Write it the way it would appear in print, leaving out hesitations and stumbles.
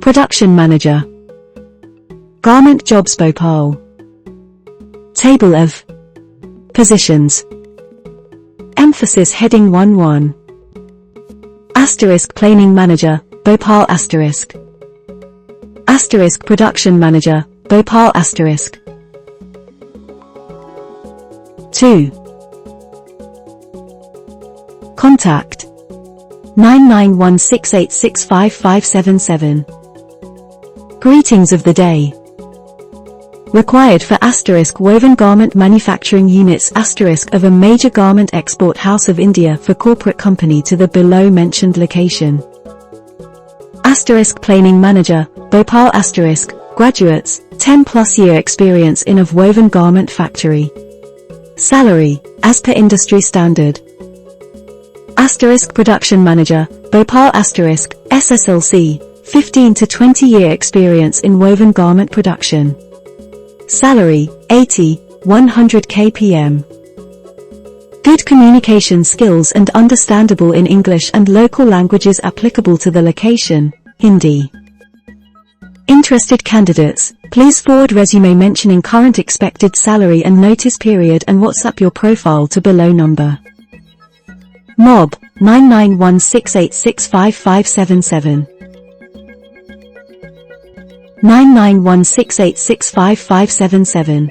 Production Manager. Garment Jobs Bhopal. Table of Positions. Emphasis Heading 1-1. Asterisk Planing Manager, Bhopal asterisk. Asterisk Production Manager, Bhopal asterisk. 2. Contact 9916865577. Greetings of the day. Required for asterisk woven garment manufacturing units asterisk of a major garment export house of India for corporate company to the below mentioned location. Asterisk Planing Manager, Bhopal asterisk, graduates, 10+ year experience in of woven garment factory. Salary, as per industry standard. Asterisk Production Manager, Bhopal asterisk, SSLC, 15 to 20 year experience in woven garment production. Salary, 80-100 kpm. Good communication skills and understandable in English and local languages applicable to the location, Hindi. Interested candidates, please forward resume mentioning current expected salary and notice period and WhatsApp your profile to below number. Mob 9916865577. 9916865577.